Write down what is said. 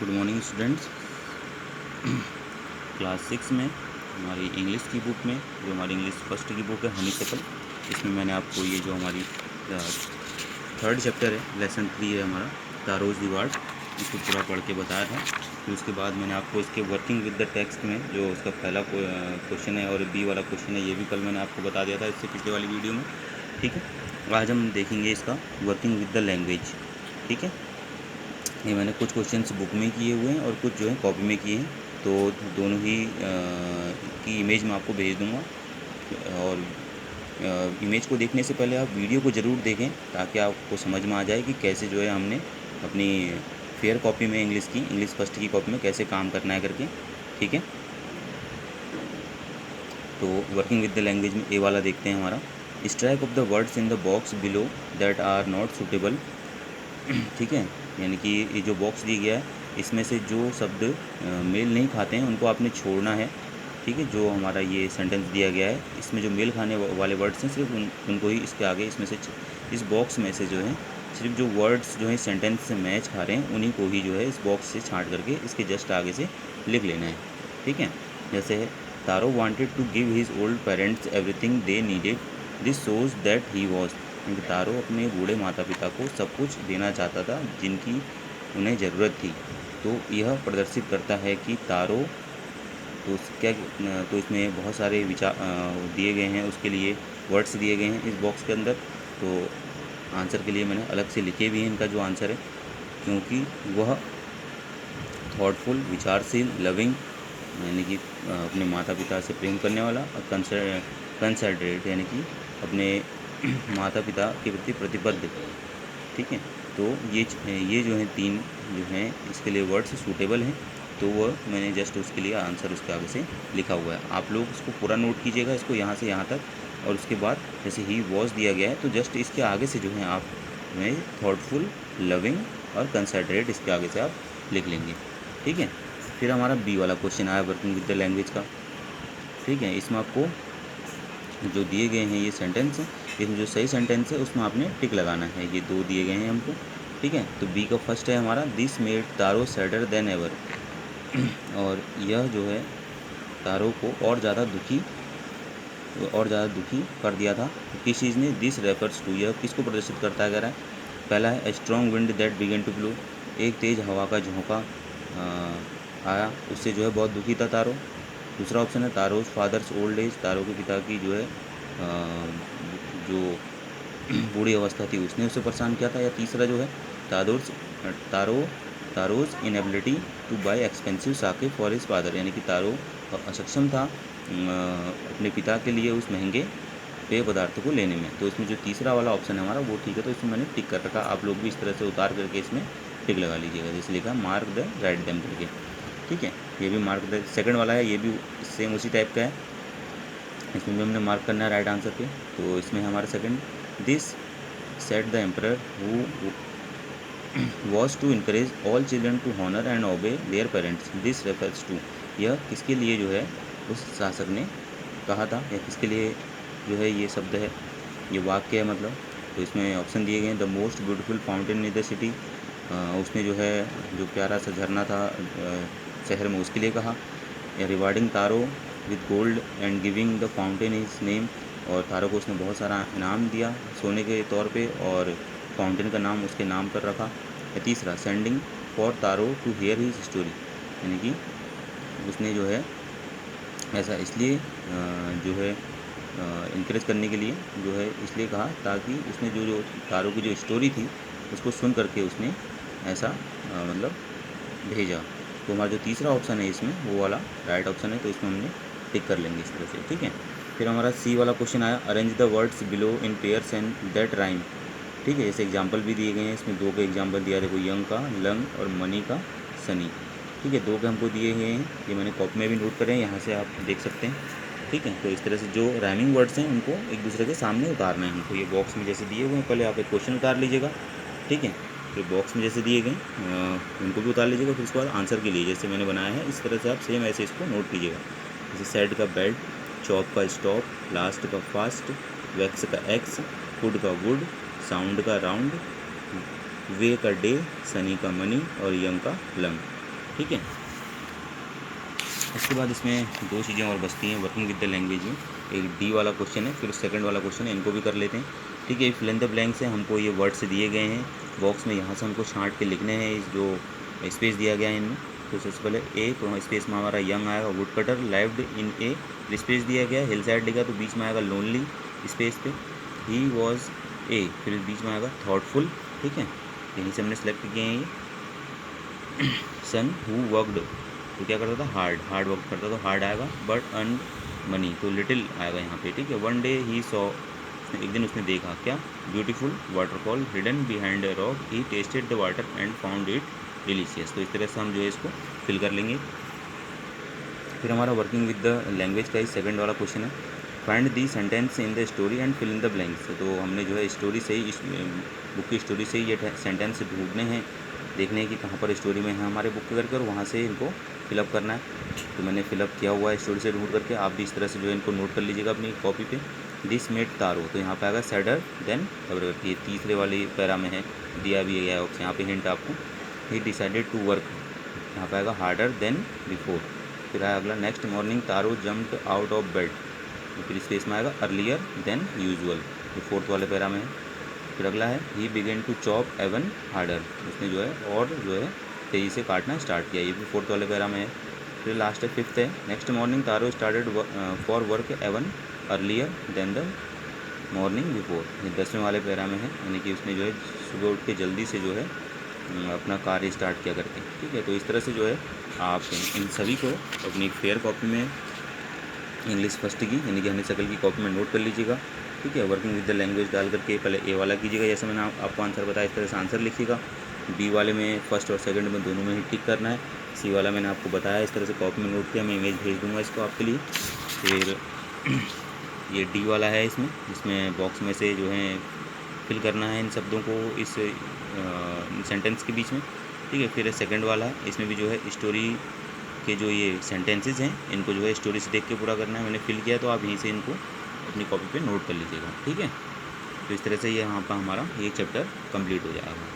Good morning students. Class 6 में हमारी English की बुक में जो हमारी इंग्लिश फर्स्ट की बुक है हनीसैकल, इसमें मैंने आपको ये जो हमारी थर्ड चैप्टर है लेसन 3 है हमारा तारोज दी वर्ड, इसको पूरा पढ़ के बताया था। फिर उसके बाद मैंने आपको इसके वर्किंग विद द टेक्स्ट में जो उसका पहला क्वेश्चन है और बी वाला क्वेश्चन है ये भी कल मैंने आपको बता दिया था इससे पिछले वाली वीडियो में। ठीक है, आज हम देखेंगे इसका वर्किंग विद द लैंग्वेज। ठीक है, ये मैंने कुछ क्वेश्चंस बुक में किए हुए हैं और कुछ जो है कॉपी में किए हैं, तो दोनों ही की इमेज मैं आपको भेज दूंगा। और इमेज को देखने से पहले आप वीडियो को ज़रूर देखें ताकि आपको समझ में आ जाए कि कैसे जो है हमने अपनी फेयर कॉपी में इंग्लिश फर्स्ट की कॉपी में कैसे काम करना है करके। ठीक है, तो वर्किंग विद द लैंग्वेज में ए वाला देखते हैं हमारा। Strike off the words in the box below that are not suitable. ठीक है, यानी कि ये जो बॉक्स दिया गया है इसमें से जो शब्द मेल नहीं खाते हैं उनको आपने छोड़ना है। ठीक है, जो हमारा ये सेंटेंस दिया गया है इसमें जो मेल खाने वाले वर्ड्स हैं सिर्फ उनको ही इसके आगे इसमें से इस बॉक्स में से जो है सिर्फ जो वर्ड्स जो है सेंटेंस से मैच खा रहे हैं उन्हीं को ही जो है इस बॉक्स से छांट करके इसके जस्ट आगे से लिख लेना है। ठीक है, जैसे है Taro wanted to give his old parents everything they needed, this shows that he was. Taro अपने बूढ़े माता पिता को सब कुछ देना चाहता था जिनकी उन्हें ज़रूरत थी। तो यह प्रदर्शित करता है कि तारो तो क्या तो इसमें बहुत सारे विचार दिए गए हैं, उसके लिए वर्ड्स दिए गए हैं इस बॉक्स के अंदर। तो आंसर के लिए मैंने अलग से लिखे भी हैं इनका जो आंसर है, क्योंकि वह थॉटफुल, विचारशील, लविंग यानी कि अपने माता पिता से प्रेम करने वाला, और कंसैडरेट यानी कि अपने माता पिता के प्रति प्रतिबद्ध। ठीक है, तो ये जो हैं तीन जो हैं इसके लिए वर्ड्स सूटेबल हैं, तो वह मैंने जस्ट उसके लिए आंसर उसके आगे से लिखा हुआ है। आप लोग इसको पूरा नोट कीजिएगा, इसको यहाँ से यहाँ तक, और उसके बाद जैसे ही वॉज दिया गया है तो जस्ट इसके आगे से जो है आप में थॉटफुल, लविंग और कंसैडरेट इसके आगे से आप लिख लेंगे। ठीक है, फिर हमारा बी वाला क्वेश्चन आया वर्किंग विद द लैंग्वेज का। ठीक है, इसमें आपको जो दिए गए हैं ये सेंटेंस है, इसमें जो सही सेंटेंस है उसमें आपने टिक लगाना है। ये दो दिए गए हैं हमको। ठीक है, तो बी का फर्स्ट है हमारा this made taro sadder then ever. और यह जो है तारो को और ज़्यादा दुखी कर दिया था। किस चीज़ ने? दिस रेफर्स टू, यह किसको प्रदर्शित करता है कह रहा है। पहला है a strong wind that began to blow, एक तेज़ हवा का झोंका आया, उससे जो है बहुत दुखी था तारो। दूसरा ऑप्शन है तारोज फादर्स ओल्ड एज, तारो के पिता की जो है जो बूढ़ी अवस्था थी उसने उसे परेशान किया था। या तीसरा जो है Taro's inability to buy expensive sake for his father, यानी कि तारो असक्षम था अपने पिता के लिए उस महंगे पेय पदार्थ को लेने में। तो इसमें जो तीसरा वाला ऑप्शन है हमारा वो ठीक है, तो इसमें मैंने टिक कर रखा। आप लोग भी इस तरह से उतार करके इसमें टिक लगा लीजिएगा, जैसे लिखा मार्क द राइट देम करके। ठीक है, ये भी मार्क द सेकंड वाला है, ये भी सेम उसी टाइप का है, इसमें भी हमने मार्क करना है राइट आंसर पे। तो इसमें हमारा second this set the emperor who was to encourage all children to honour and obey their parents, this refers to, यह किसके लिए जो है उस शासक ने कहा था, या किसके लिए जो है ये शब्द है, ये वाक्य है मतलब। तो इसमें ऑप्शन दिए गए हैं the most beautiful fountain in the city, उसने जो है जो प्यारा सा झरना था शहर में उसके लिए कहा। या rewarding taro with gold and giving the fountain his name, और तारो को उसने बहुत सारा इनाम दिया सोने के तौर पे और फाउंटेन का नाम उसके नाम पर रखा। या तीसरा sending for Taro to hear his story, यानी कि उसने जो है ऐसा इसलिए जो है इनकरेज करने के लिए जो है इसलिए कहा ताकि उसने जो तारो की जो स्टोरी थी उसको सुन करके उसने ऐसा मतलब भेजा। तो हमारा जो तीसरा ऑप्शन है इसमें वो वाला राइट ऑप्शन है, तो इसमें हमने टिक कर लेंगे इस तरह से। ठीक है, फिर हमारा सी वाला क्वेश्चन आया arrange the words below in pairs and that rhyme. ठीक है, ऐसे एग्जाम्पल भी दिए गए हैं, इसमें दो के एग्जाम्पल दिया, देखो यंग का लंग और मनी का सनी। ठीक है, दो के हमको दिए गए हैं, ये मैंने कॉपी में भी नोट करे हैं, यहाँ से आप देख सकते हैं। ठीक है, तो इस तरह से जो राइमिंग वर्ड्स हैं उनको एक दूसरे के सामने उतारना है हमको। ये बॉक्स में जैसे दिए हुए हैं, पहले आप एक क्वेश्चन उतार लीजिएगा। ठीक है, तो बॉक्स में जैसे दिए गए उनको भी उतार लीजिएगा। फिर उसके बाद आंसर के लिए जैसे मैंने बनाया है इस तरह से आप सेम ऐसे इसको नोट कीजिएगा। जैसे सेड का बेड, चॉप का स्टॉप, लास्ट का फास्ट, वैक्स का एक्स, वुड का वुड, साउंड का राउंड, वे का डे, सनी का मनी और यंग का लंग। ठीक है। इसके बाद इसमें दो चीज़ें और बचती हैं वर्किंग विद द लैंग्वेज में। एक डी वाला क्वेश्चन है, फिर सेकंड वाला क्वेश्चन है, इनको भी कर लेते हैं। ठीक है, फिल इन द ब्लैंक्स से हमको ये वर्ड्स दिए गए हैं बॉक्स में, यहाँ से हमको छांट के लिखने हैं इस जो स्पेस दिया गया है इनमें। तो सबसे पहले ए, तो स्पेस में हमारा यंग आएगा, would cutter lived in A, space दिया गया, हिल साइड लिखा तो बीच में आएगा लोनली स्पेस पे, ही वॉज ए, फिर बीच में आएगा थॉटफुल। ठीक है, यहीं से हमने सेलेक्ट किए हैं ये। सन हु वर्कड, तो क्या करता था, हार्ड वर्क करता तो हार्ड आएगा, बट अर्न मनी तो लिटिल आएगा यहाँ पे। ठीक है, वन डे ही सॉ, एक दिन उसने देखा क्या, beautiful waterfall hidden behind a rock, he tested the water and found it delicious. तो इस तरह से हम जो है इसको फिल कर लेंगे। फिर हमारा वर्किंग विद द लैंग्वेज का ही सेकंड वाला क्वेश्चन है, find the sentence in the story and fill in the blanks. तो हमने जो है स्टोरी से ही, इस बुक की स्टोरी से ही ये सेंटेंस ढूंढने हैं, देखने हैं कि कहाँ पर स्टोरी में है हमारे बुक के करके, और वहाँ से इनको फिलअप करना है। तो मैंने फिलअप किया हुआ है स्टोरी से ढूंढ करके, आप भी इस तरह से जो है इनको नोट कर लीजिएगा अपनी कॉपी पे। दिस मेड तारो, तो यहाँ पे आएगा सैडर देन खबर, ये तीसरे वाली पैरा में है, दिया भी गया है यहाँ पे हिंट आपको। ही डिसाइडेड टू वर्क, यहाँ पे आएगा हार्डर देन बिफोर। फिर आया अगला, next morning Taro jumped out of bed, फिर स्पेस में आएगा अर्लियर देन यूजुअल, जो फोर्थ वाले पैरा में है। फिर अगला है, he began to chop even harder, उसने जो है और जो है तेज़ी से काटना स्टार्ट किया, ये भी फोर्थ वाले पैरा में है। फिर लास्ट है फिफ्थ है, next morning Taro started for work even earlier than the morning before, ये 10वें वाले पैरा में है, यानी कि उसने जो है सुबह उठ के जल्दी से जो है अपना कार्य स्टार्ट किया करके। ठीक है, तो इस तरह से जो है आप इन सभी को अपनी फेयर कॉपी में इंग्लिश फर्स्ट की यानी कि हनी सकल की कॉपी में नोट कर लीजिएगा। ठीक है, वर्किंग विद द लैंग्वेज डाल करके पहले ए वाला कीजिएगा, जैसे मैंने आपको आंसर बताया इस तरह से आंसर लिखिएगा। बी वाले में फर्स्ट और सेकंड में दोनों में ही टिक करना है। सी वाला मैंने आपको बताया इस तरह से कॉपी में नोट किया, मैं इमेज भेज दूँगा इसको आपके लिए। फिर ये डी वाला है, इसमें बॉक्स में से जो है फिल करना है इन शब्दों को इस सेंटेंस के बीच में। ठीक है, फिर सेकंड वाला है, इसमें भी जो है स्टोरी के जो ये सेंटेंसेस हैं इनको जो है स्टोरी से देख के पूरा करना है। मैंने फिल किया तो आप यहीं से इनको अपनी कॉपी पे नोट कर लीजिएगा। ठीक है, तो इस तरह से ये यहाँ पर हमारा ये चैप्टर कंप्लीट हो जाएगा।